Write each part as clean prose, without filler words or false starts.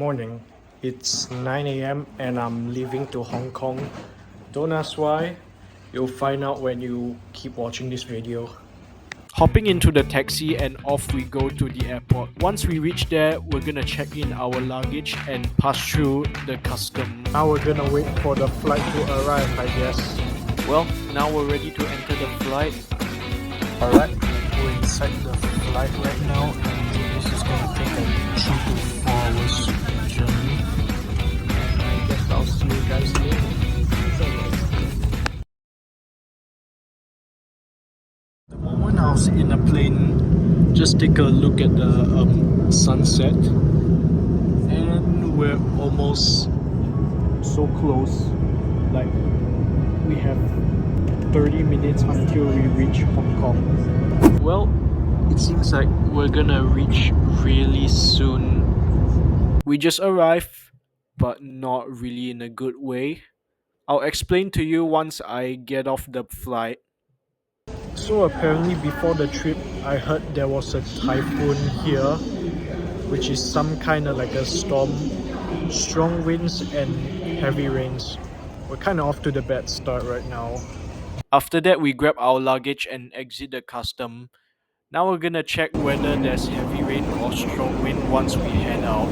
Morning. It's 9 a.m. and I'm leaving to Hong Kong. Don't ask why. You'll find out when you keep watching this video. Hopping into the taxi and off we go to the airport. Once we reach there, we're gonna check in our luggage and pass through the custom. Now we're gonna wait for the flight to arrive, I guess. Well, now we're ready to enter the flight. Alright, we're inside the flight right now and this is gonna take a 3 to 4 hours journey. And I guess I'll see you guys later. The moment I was in a plane, just take a look at the sunset, and we're almost so close. Like we have 30 minutes until we reach Hong Kong. Well, it seems like we're gonna reach really soon. We just arrived, but not really in a good way. I'll explain to you once I get off the flight. So apparently before the trip, I heard there was a typhoon here, which is some kind of like a storm, strong winds and heavy rains. We're kind of off to the bad start right now. After that, we grab our luggage and exit the custom. Now we're gonna check whether there's heavy rain or strong wind once we head out.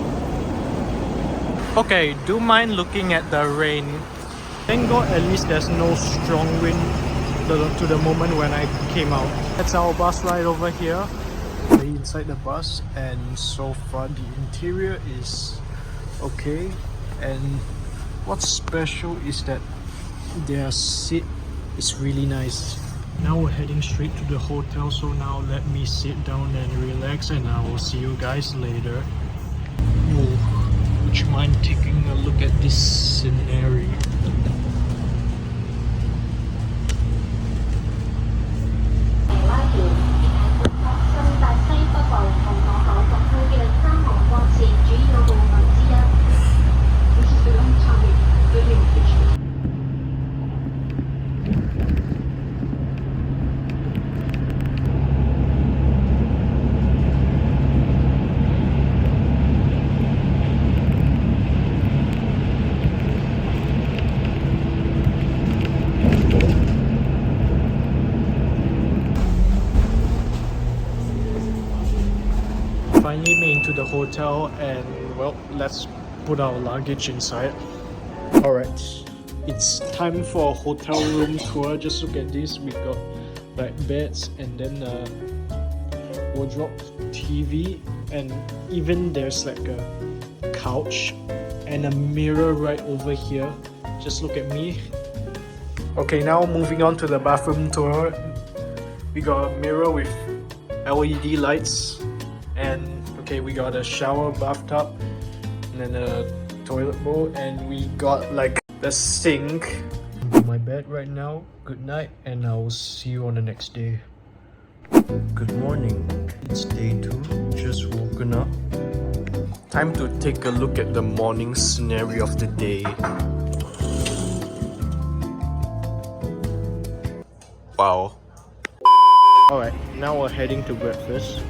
Okay, do mind looking at the rain. Thank God at least there's no strong wind to the moment when I came out. That's our bus ride over here. We're inside the bus and so far the interior is okay. And what's special is that their seat is really nice. Now we're heading straight to the hotel, so now let me sit down and relax and I will see you guys later. Would you mind taking a look at this scenery? Finally made into the hotel and well, let's put our luggage inside. Alright, it's time for a hotel room tour. Just look at this, we got like beds and then a wardrobe, TV, and even there's like a couch and a mirror right over here. Just look at me. Okay, now moving on to the bathroom tour. We got a mirror with LED lights. And okay, we got a shower, bathtub, and then a toilet bowl, and we got like the sink. I'm in my bed right now. Good night, and I will see you on the next day. Good morning. It's day 2. Just woken up. Time to take a look at the morning scenery of the day. Wow. Alright, now we're heading to breakfast.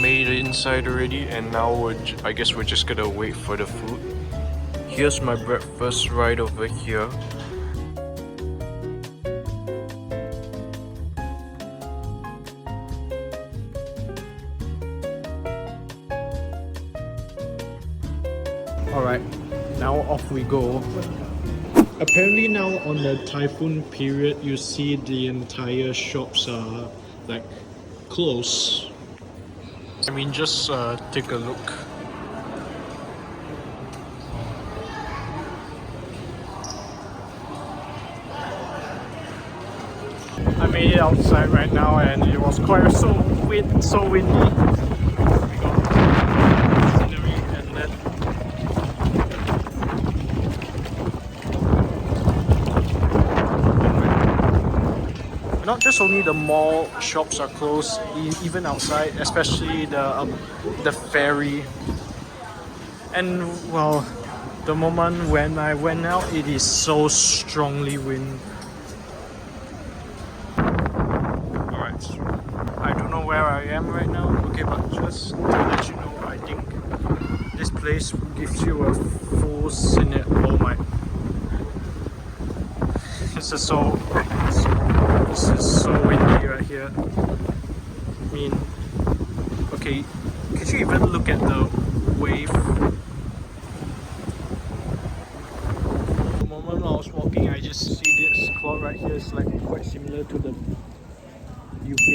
Made it inside already and now I guess we're just gonna wait for the food. Here's my breakfast right over here. Alright, now off we go. Apparently now on the typhoon period, you see the entire shops are like closed. I mean, just take a look. I made it outside right now and it was quite so windy. We got scenery and then not just only the mall shops are closed, even outside, especially the ferry. And well, the moment when I went out, it is so strongly wind. Alright, I don't know where I am right now, okay, but just to let you know, I think this place gives you a full scenic. Oh my! This is so windy right here. I mean, okay, could you even look at the wave? The moment I was walking, I just see this cloud right here. It's like quite similar to the UK.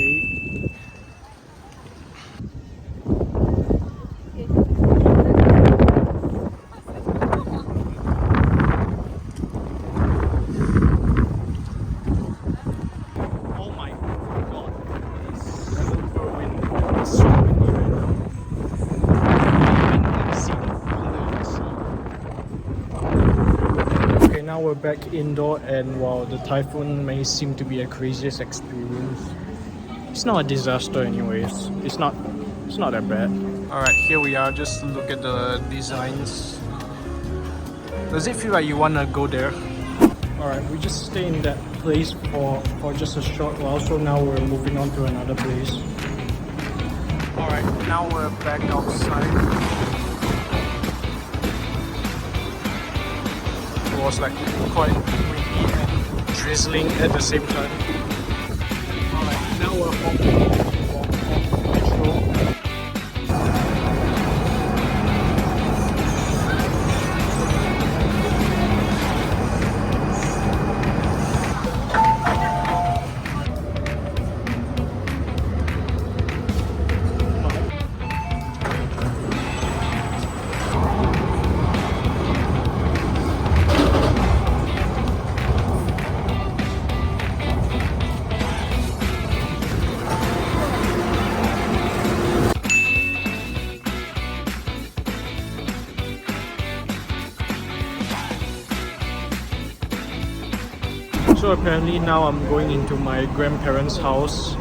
Oh my god, it's super windy. It's so windy right now. You can even see the thunder in the sea. Okay, now we're back indoor, and wow, the typhoon may seem to be a craziest experience. It's not a disaster anyways. It's not that bad. Alright, here we are. Just look at the designs. Does it feel like you wanna go there? Alright, we just stay in that place for just a short while, so now we're moving on to another place. Alright, now we're back outside. It was like quite windy and drizzling at the same time. Alright, now we're hopping on metro. So apparently now I'm going into my grandparents' house.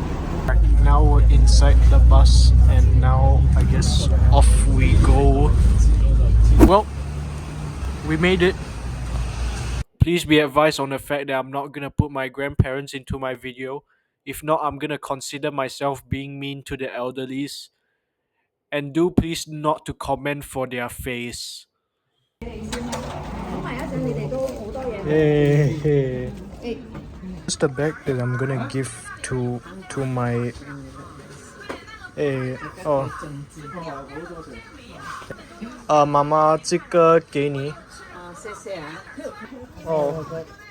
Now we're inside the bus, and now I guess off we go. Well, we made it. Please be advised on the fact that I'm not gonna put my grandparents into my video. If not, I'm gonna consider myself being mean to the elderlies. And do please not to comment for their face. Hey. It's the bag that I'm gonna give to my妈妈这个给你。谢谢啊。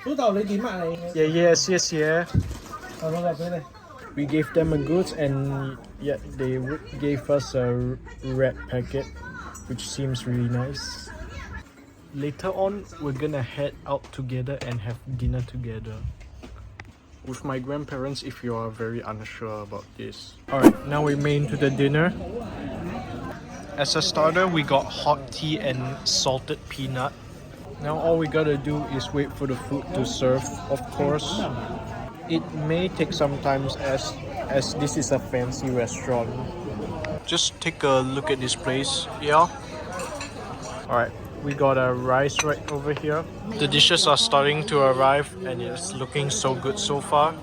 老豆你點啊你？爺爺謝謝。We gave them a goods, and yet they gave us a red packet, which seems really nice. Later on, we're gonna head out together and have dinner together with my grandparents, if you are very unsure about this. Alright, now we made into the dinner. As a starter, we got hot tea and salted peanut. Now all we gotta do is wait for the food to serve, of course. It may take some time as this is a fancy restaurant. Just take a look at this place, yeah? Alright, we got a rice right over here. The dishes are starting to arrive, and it's looking so good so far.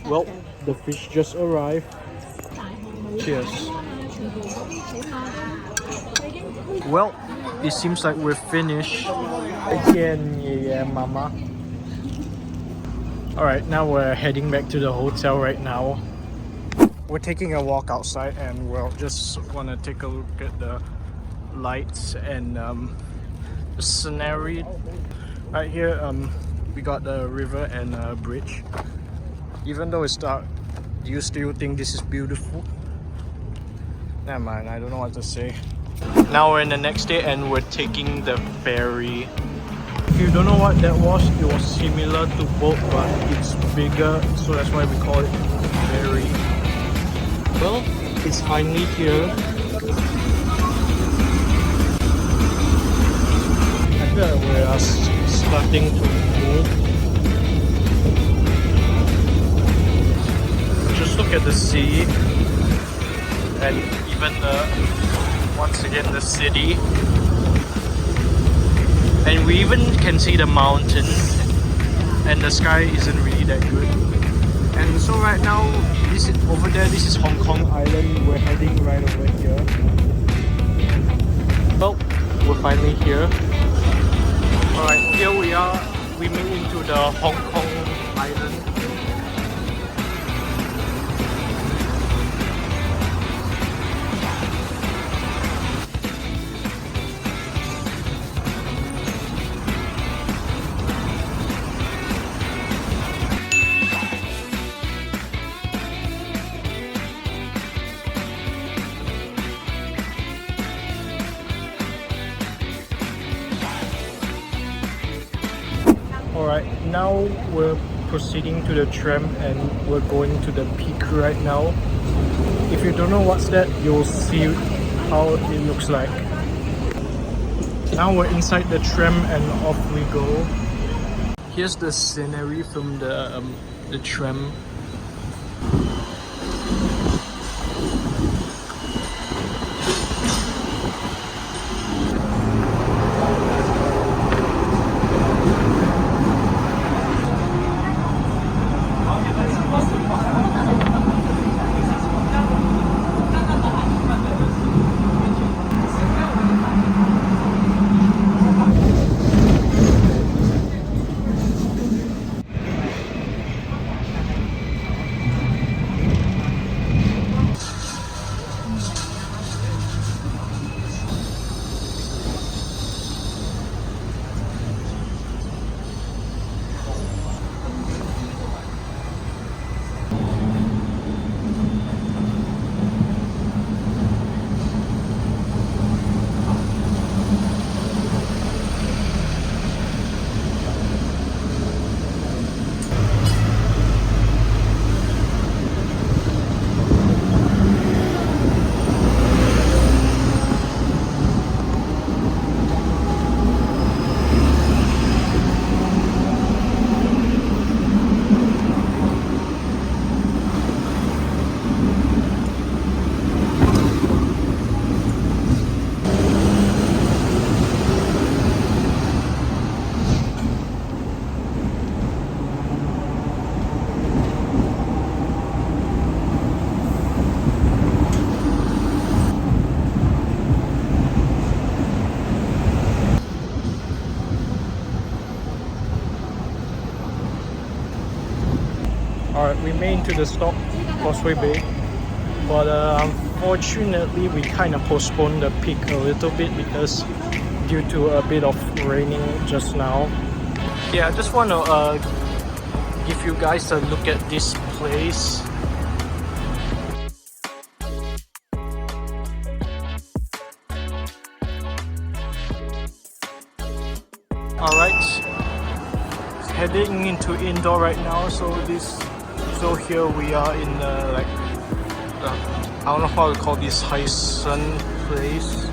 Well, the fish just arrived. Cheers. Well, it seems like we're finished. Mama. Alright, now we're heading back to the hotel right now. We're taking a walk outside, and we'll just want to take a look at the lights and the scenery. Right here, we got the river and a bridge. Even though it's dark, do you still think this is beautiful? Never mind, I don't know what to say. Now we're in the next day, and we're taking the ferry. If you don't know what that was, it was similar to boat, but it's bigger, so that's why we call it ferry. Well, it's finally here. I feel like we are starting to move. Just look at the sea, and even once again the city. And we even can see the mountain, and the sky isn't really that good. And so right now This is over there. This is Hong Kong Island. We're heading right over here. Well, we're finally here. Alright, here we are. We made into the Hong Kong Island. Alright, now we're proceeding to the tram and we're going to the peak right now. If you don't know what's that, you'll see how it looks like. Now we're inside the tram and off we go. Here's the scenery from the tram. Alright, we made into the stop, Causeway Bay, but unfortunately we kind of postponed the peak a little bit because due to a bit of raining just now. Yeah, I just want to give you guys a look at this place. Alright, heading into indoor right now, so here we are in I don't know how to call this, Hai San place.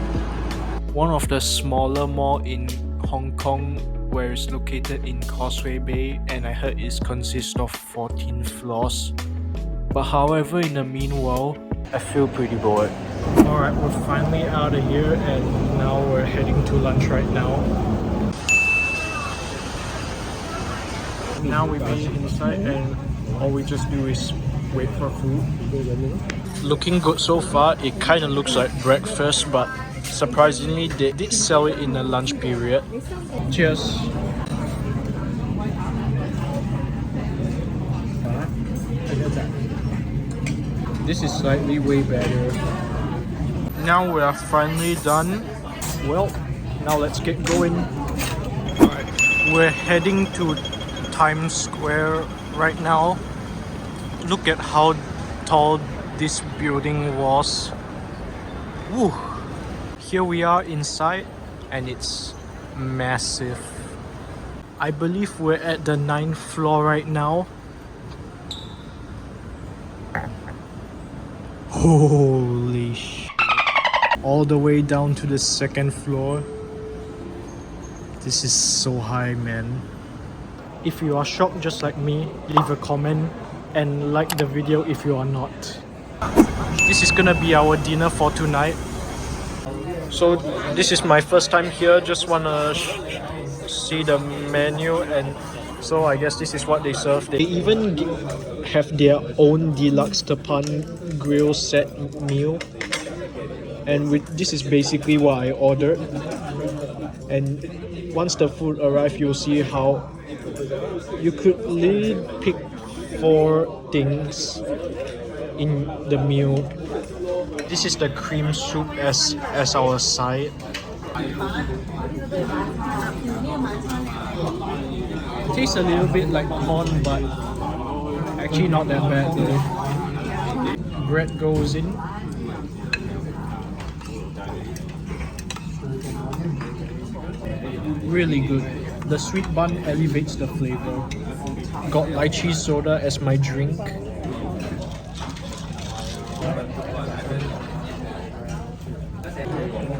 One of the smaller mall in Hong Kong where it's located in Causeway Bay, and I heard it consists of 14 floors. But however, in the meanwhile, I feel pretty bored. Alright, we're finally out of here and now we're heading to lunch right now. Now we made it inside and all we just do is wait for food. Looking good so far. It kind of looks like breakfast, but surprisingly they did sell it in the lunch period. Cheers. This is slightly way better. Now we are finally done. Well, now let's get going. Alright, we're heading to Times Square right now. Look at how tall this building was. Woo! Here we are inside and it's massive. I believe we're at the 9th floor right now. Holy shit. All the way down to the 2nd floor. This is so high, man. If you are shocked just like me, leave a comment and like the video if you are not. This is gonna be our dinner for tonight. So this is my first time here, just wanna see the menu, and so I guess this is what they serve. They even have their own deluxe Tepan grill set meal. And this is basically what I ordered. And once the food arrives, you'll see how you could literally pick 4 things in the meal. This is the cream soup as our side. It tastes a little bit like corn, but actually not that bad though. Bread goes in. Really good. The sweet bun elevates the flavor. Got lychee soda as my drink.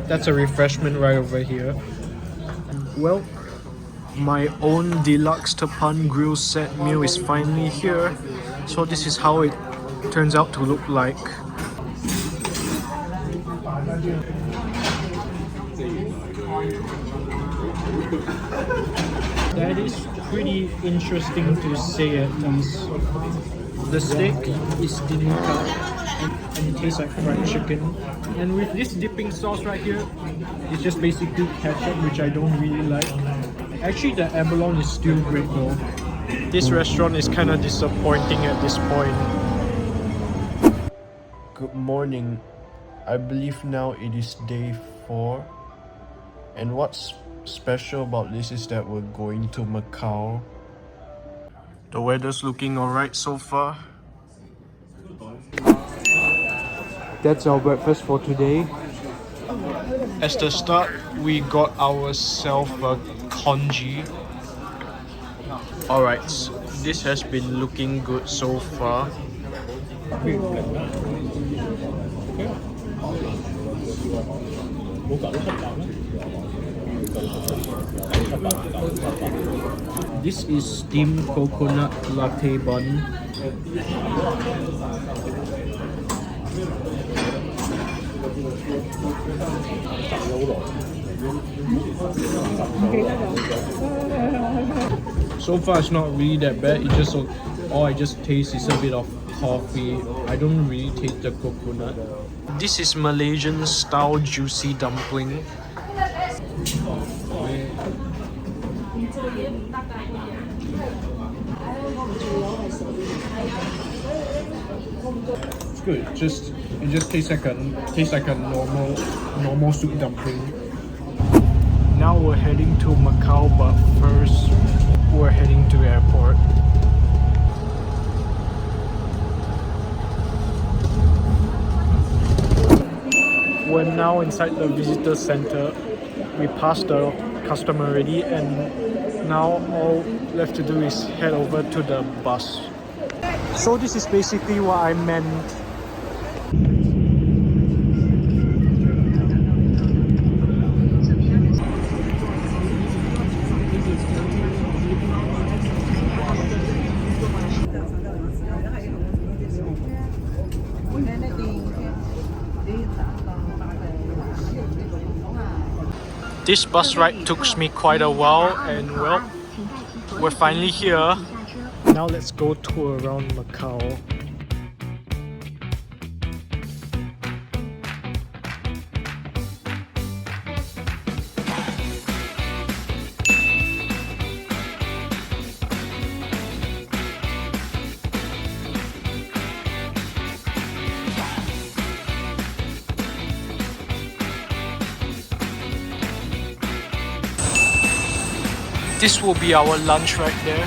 That's a refreshment right over here. Well, my own deluxe Tepan grill set meal is finally here. So this is how it turns out to look like. That is pretty interesting to say at least. The steak is thin cut and it tastes like fried chicken. And with this dipping sauce right here, it's just basically ketchup, which I don't really like. Actually, the abalone is still great though. This restaurant is kind of disappointing at this point. Good morning. I believe now it is day 4. And what's special about this is that we're going to Macau. The weather's looking alright so far. That's our breakfast for today. As the start, we got ourselves a congee. Alright, this has been looking good so far. This is steamed coconut latte bun. So far it's not really that bad. It just all I just taste is a bit of coffee. I don't really taste the coconut. This is Malaysian style juicy dumpling. It's good. It just tastes like a normal soup dumpling. Now we're heading to Macau, but first we're heading to the airport. We're now inside the visitor center. We passed the custom already, and now all left to do is head over to the bus. So this is basically what I meant. This bus ride took me quite a while, and well, we're finally here. Now let's go tour around Macau. This will be our lunch right there.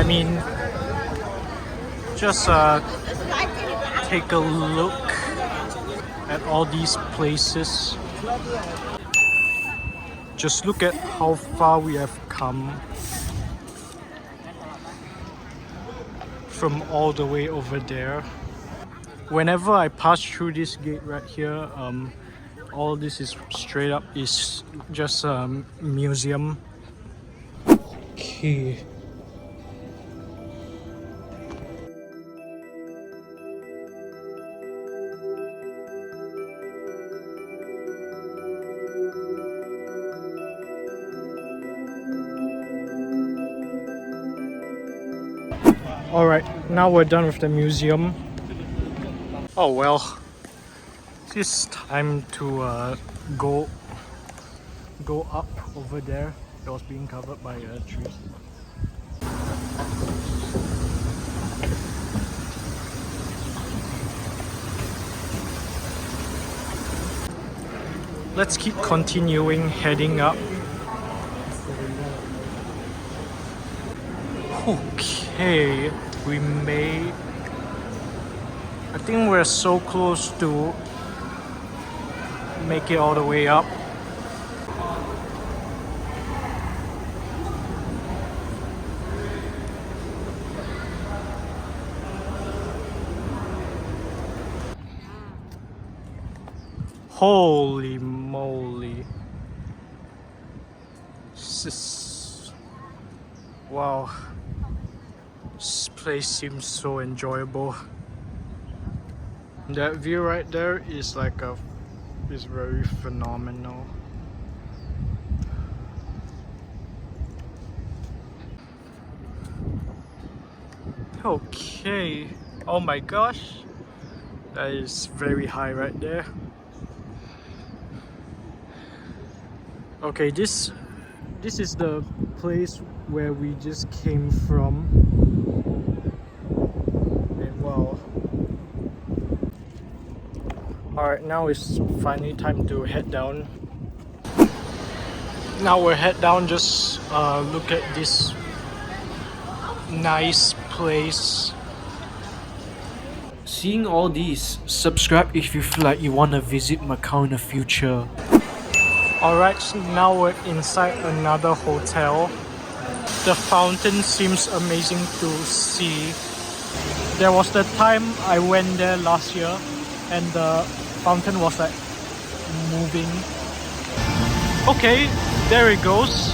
mean, just take a look at all these places. Just look at how far we have come from all the way over there. Whenever I pass through this gate right here, all this is straight up is just a museum. Okay. Alright, now we're done with the museum. Oh well, it's time to go up over there. It was being covered by a tree. Let's keep continuing heading up. Okay, we may... I think we're so close to make it all the way up. Holy moly. Wow. This place seems so enjoyable. That view right there is is very phenomenal. Okay. Oh my gosh. That is very high right there. Okay, this is the place where we just came from. And wow. Alright, now it's finally time to head down. Now we're head down, just look at this nice place. Seeing all these, subscribe if you feel like you want to visit Macau in the future. Alright, so now we're inside another hotel. The fountain seems amazing to see. There was the time I went there last year and the fountain was like moving. Okay, there it goes.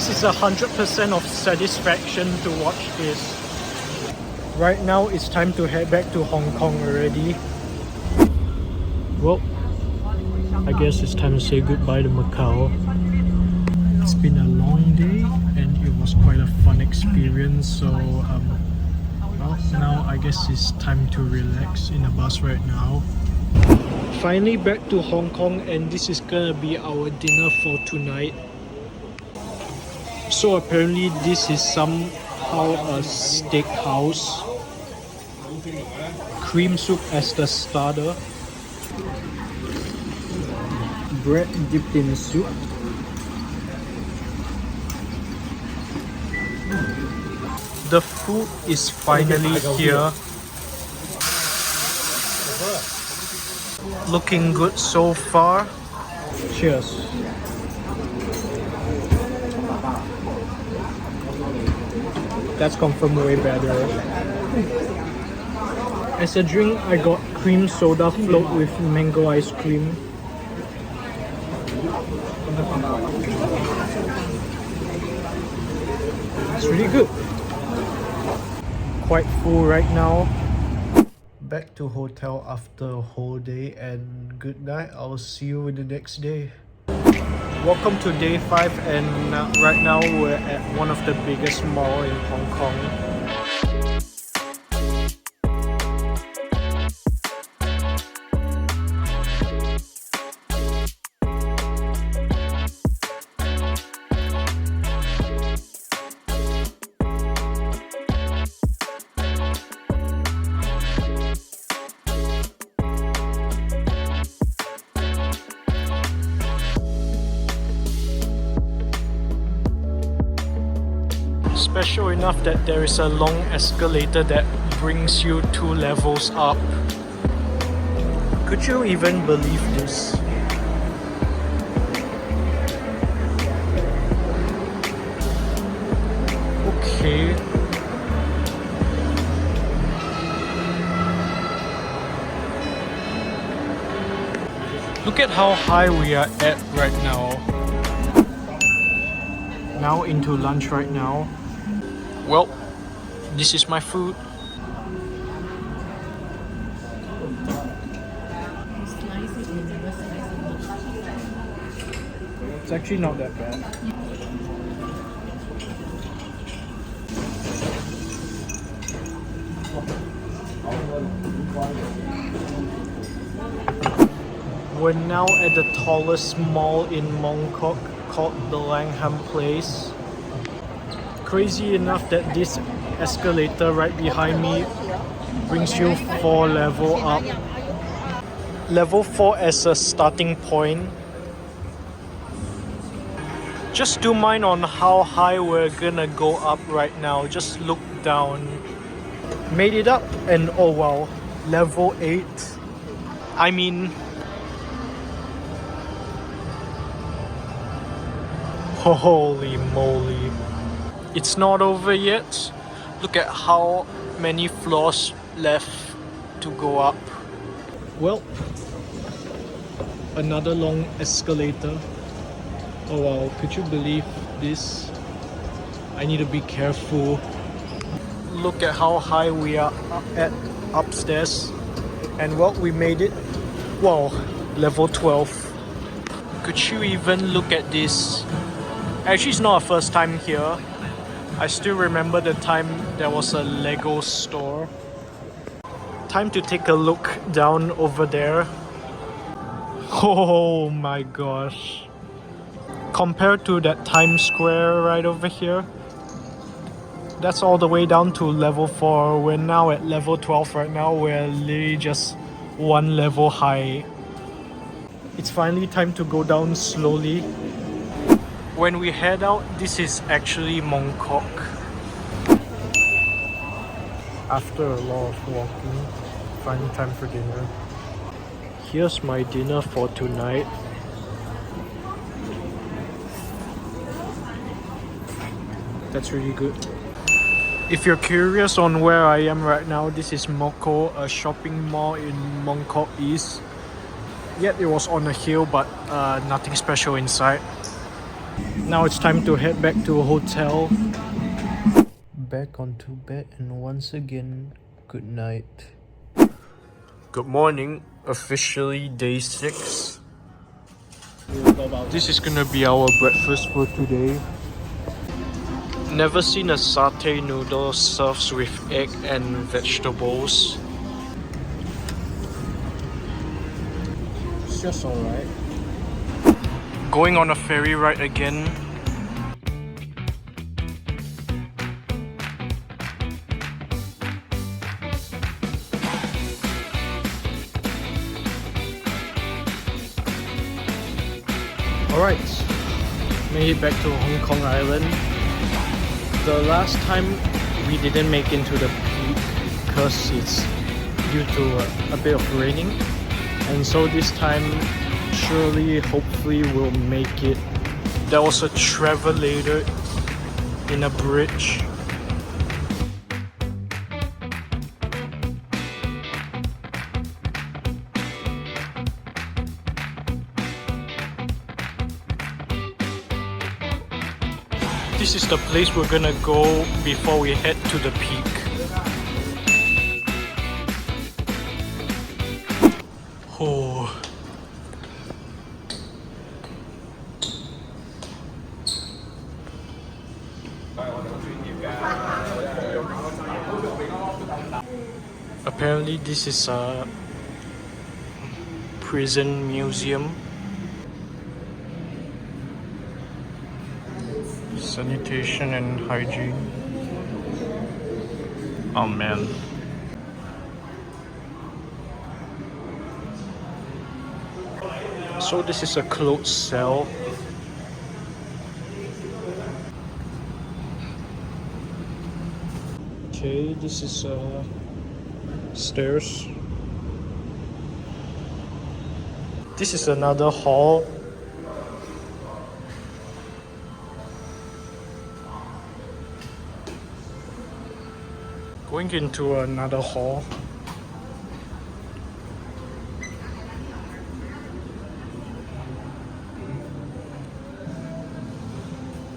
This is 100% of satisfaction to watch this. Right now it's time to head back to Hong Kong already. Well, I guess it's time to say goodbye to Macau. It's been a long day and it was quite a fun experience, so well, now I guess it's time to relax in the bus right now. Finally back to Hong Kong, and this is gonna be our dinner for tonight. So apparently this is somehow a steakhouse. Cream soup as the starter. Bread dipped in soup. The food is finally here. Looking good so far. Cheers. That's confirmed way better. As a drink, I got cream soda float with mango ice cream. It's really good. Quite full right now. Back to hotel after a whole day, and good night. I'll see you in the next day. Welcome to day 5, and right now we're at one of the biggest mall in Hong Kong. Special enough that there is a long escalator that brings you 2 levels up. Could you even believe this? Okay. Look at how high we are at right now. Now into lunch right now. Well, this is my food. It's actually not that bad. We're now at the tallest mall in Mongkok called the Langham Place. Crazy enough that this escalator right behind me brings you 4 levels up. Level 4 as a starting point. Just do mind on how high we're gonna go up right now. Just look down. Made it up, and oh wow, level 8. I mean, holy moly. It's not over yet. Look at how many floors left to go up. Well, another long escalator. Oh wow, could you believe this? I need to be careful. Look at how high we are at upstairs. And well, we made it. Wow, level 12. Could you even look at this? Actually, it's not our first time here. I still remember the time there was a Lego store. Time to take a look down over there. Oh my gosh. Compared to that Times Square right over here, that's all the way down to level 4. We're now at level 12 right now. We're literally just 1 level high. It's finally time to go down slowly. When we head out, this is actually Mongkok. After a lot of walking, finally time for dinner. Here's my dinner for tonight. That's really good. If you're curious on where I am right now, this is Moko, a shopping mall in Mongkok East. Yet it was on a hill, but nothing special inside. Now it's time to head back to a hotel. Back onto bed, and once again, good night. Good morning, officially day 6. This is gonna be our breakfast for today. Never seen a satay noodle served with egg and vegetables. It's just alright. Going on a ferry ride again. Alright, made it back to Hong Kong Island. The last time we didn't make it to the peak because it's due to a bit of raining, and so this time surely, hopefully we'll make it. There was a travelator in a bridge. This is the place we're gonna go before we head to the peak. Oh. Apparently this is a prison museum. Sanitation and hygiene. Oh man. So this is a closed cell. Okay, this is stairs. This is another hall. Going into another hall.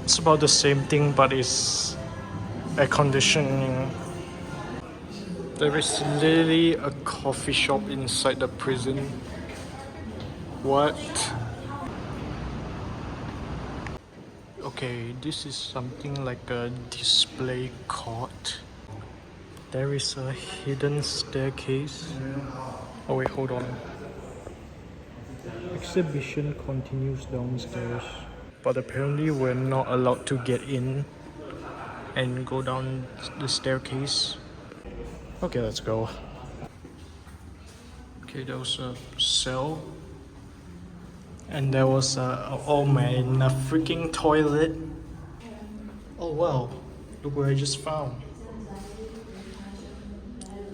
It's about the same thing, but it's air conditioning. There is literally a coffee shop inside the prison. What? Okay, this is something like a display court. There is a hidden staircase. Oh wait, hold on. Exhibition continues downstairs. But apparently we're not allowed to get in and go down the staircase. Okay, let's go. Okay, there was a cell. And there was a, oh man, a freaking toilet. Oh wow, look what I just found.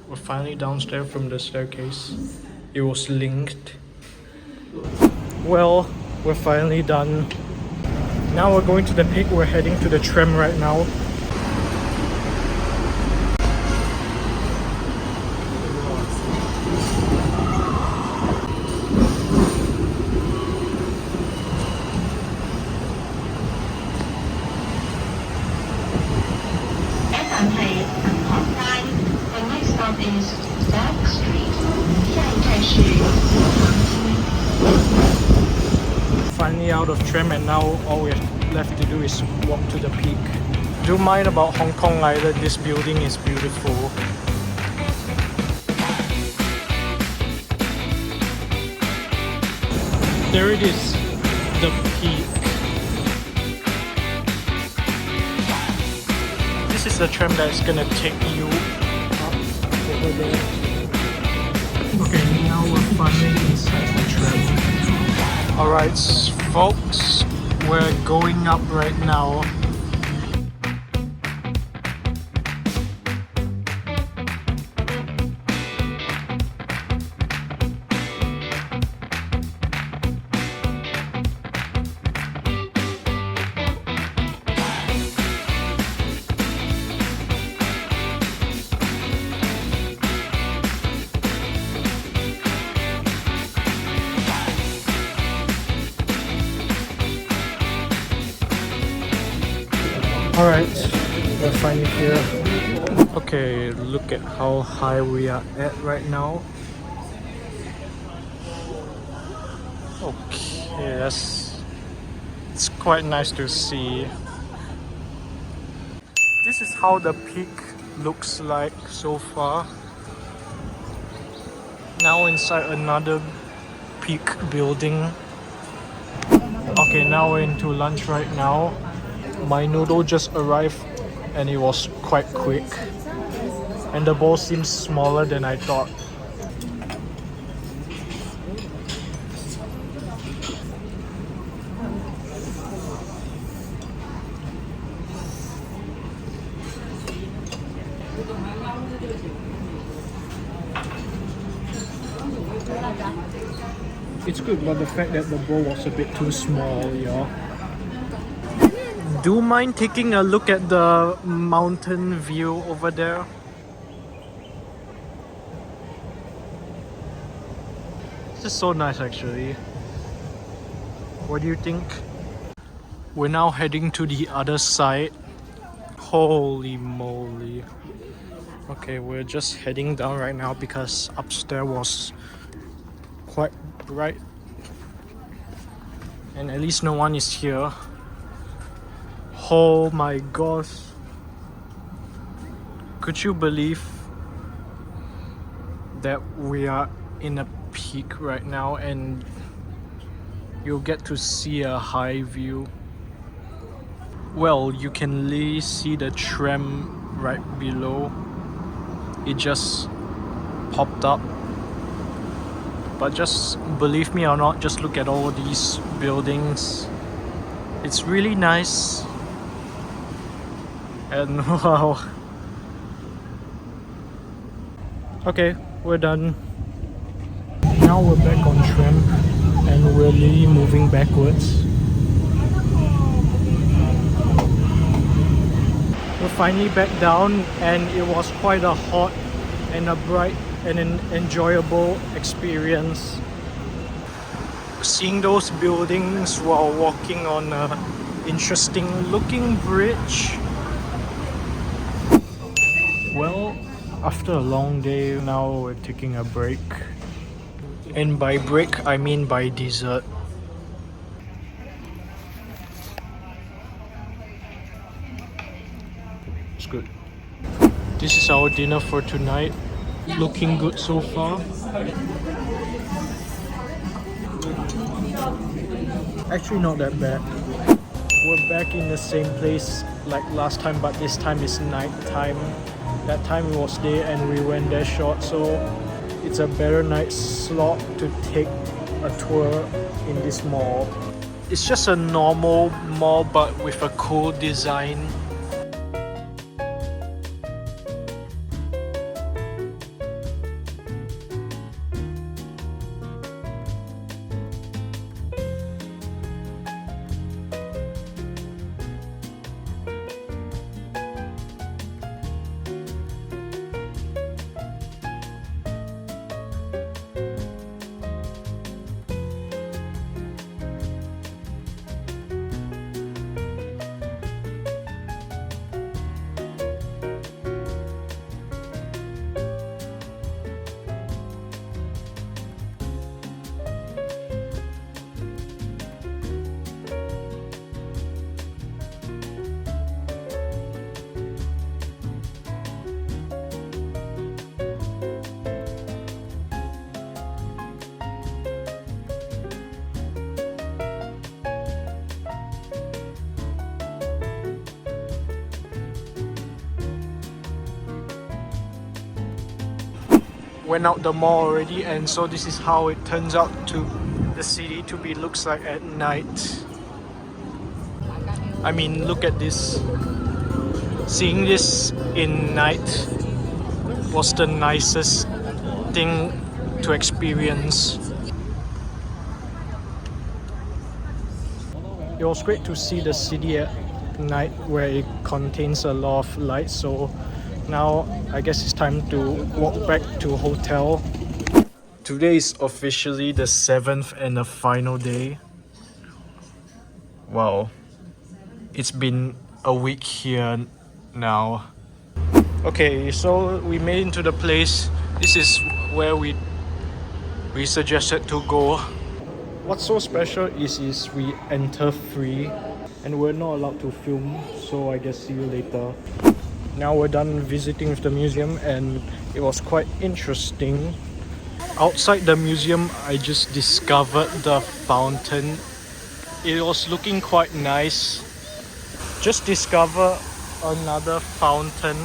We're finally downstairs from the staircase. It was linked. Well, we're finally done. Now we're going to the peak. We're heading to the tram right now. Finally out of tram, and now all we have left to do is walk to the peak. Do mind about Hong Kong Island, this building is beautiful. There it is, the peak. This is the tram that's gonna take you up over there. Okay, now we're finally inside the tram. Alright folks, we're going up right now. Alright, we're finally here. Okay, look at how high we are at right now. Okay, it's quite nice to see. This is how the peak looks like so far. Now inside another peak building. Okay, now we're into lunch right now. My noodle just arrived and it was quite quick. And the bowl seems smaller than I thought. It's good, but the fact that the bowl was a bit too small, yeah. Do you mind taking a look at the mountain view over there? This is so nice actually. What do you think? We're now heading to the other side. Holy moly. Okay, we're just heading down right now because upstairs was quite bright. And at least no one is here. Oh my gosh. Could you believe that we are in a peak right now and you'll get to see a high view? Well, you can really see the tram right below. It just popped up. But just believe me or not, just look at all these buildings. It's really nice. And wow. Okay, we're done. Now we're back on tram and we're really moving backwards. We're finally back down and it was quite a hot and a bright and an enjoyable experience. Seeing those buildings while walking on an interesting looking bridge. Well, after a long day, now we're taking a break. And by break, I mean by dessert. It's good. This is our dinner for tonight. Looking good so far. Actually not that bad. We're back in the same place like last time, but this time is night time. That time it was day and we went there short, so it's a better night slot to take a tour in this mall. It's just a normal mall but with a cool design. Went out the mall already, and so this is how it turns out to the city to be looks like at night. I mean, look at this. Seeing this in night was the nicest thing to experience. It was great to see the city at night where it contains a lot of light, so now I guess it's time to walk back to hotel. Today is officially the 7th and the final day. Wow. It's been a week here now. Okay, so we made into the place. This is where we suggested to go. What's so special is we enter free and we're not allowed to film, so I guess see you later. Now we're done visiting with the museum and it was quite interesting. Outside the museum, I just discovered the fountain. It was looking quite nice. Just discovered another fountain,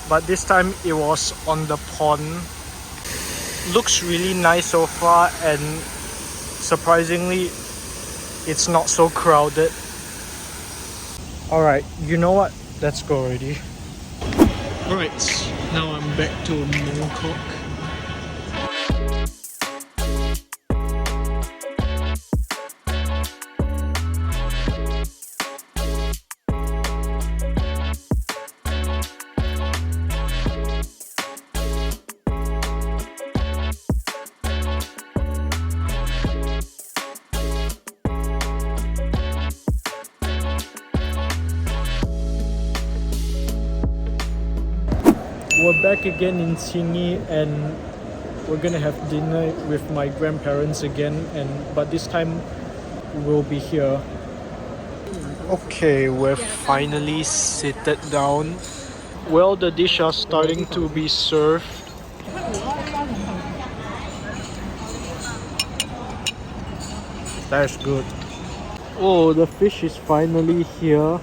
but this time it was on the pond. Looks really nice so far, and surprisingly it's not so crowded. Alright, you know what? Let's go already. Alright, now I'm back to Mongkok. We're back again in Tsingy and we're gonna have dinner with my grandparents again, but this time we'll be here. Okay, we're finally seated down. Well, the dishes are starting to be served. That's good. Oh, the fish is finally here.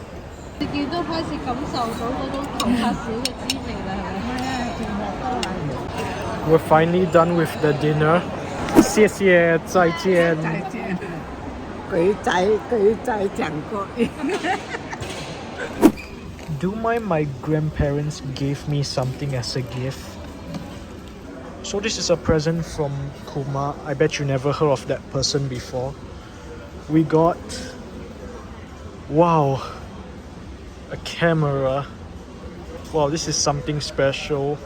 We're finally done with the dinner. 谢谢，再见。Do you mind my grandparents gave me something as a gift? So this is a present from Kuma. I bet you never heard of that person before. We got, wow, a camera. Wow, this is something special.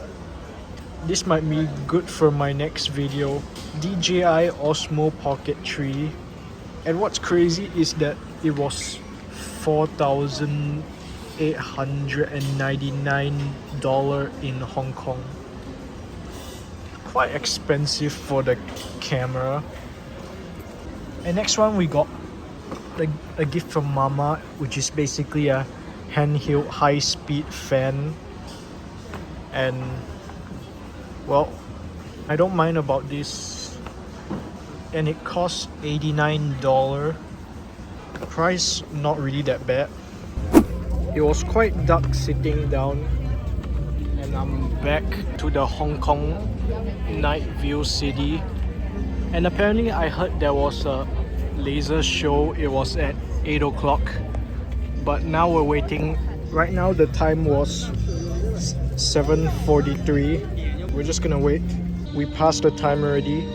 This might be good for my next video. DJI Osmo Pocket 3. And what's crazy is that it was $4,899 in Hong Kong. Quite expensive for the camera. And next one we got a gift from Mama, which is basically a handheld high-speed fan. And well, I don't mind about this, and it costs $89. Price not really that bad. It was quite dark sitting down, and I'm back to the Hong Kong night view city. And apparently I heard there was a laser show. It was at 8 o'clock, but now we're waiting. Right now the time was 7:43. We're just gonna wait. We passed the time already.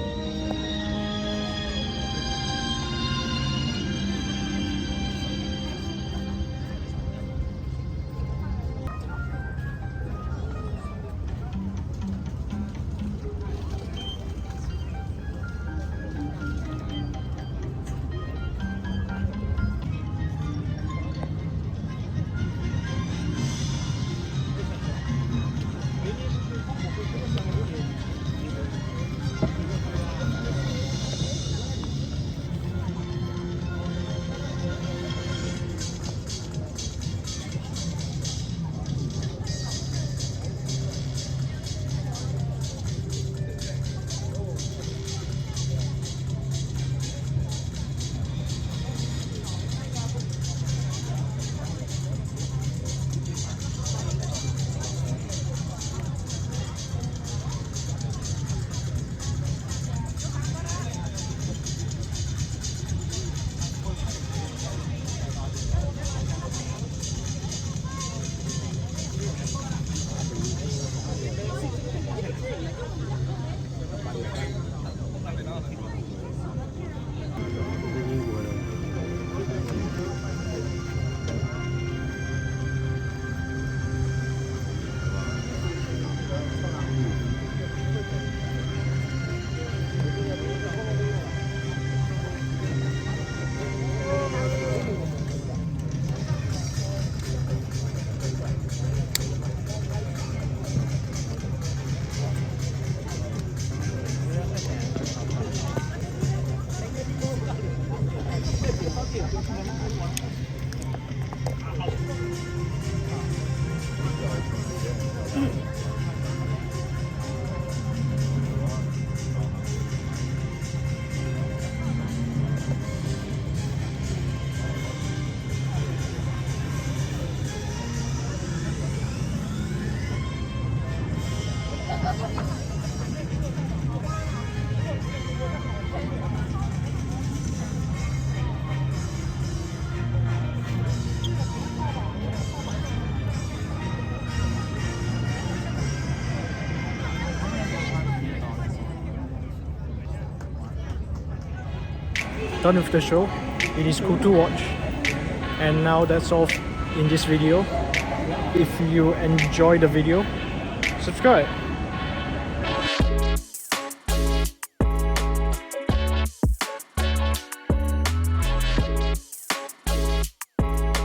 done with the show. It is cool to watch. And now that's all in this video. If you enjoy the video, subscribe.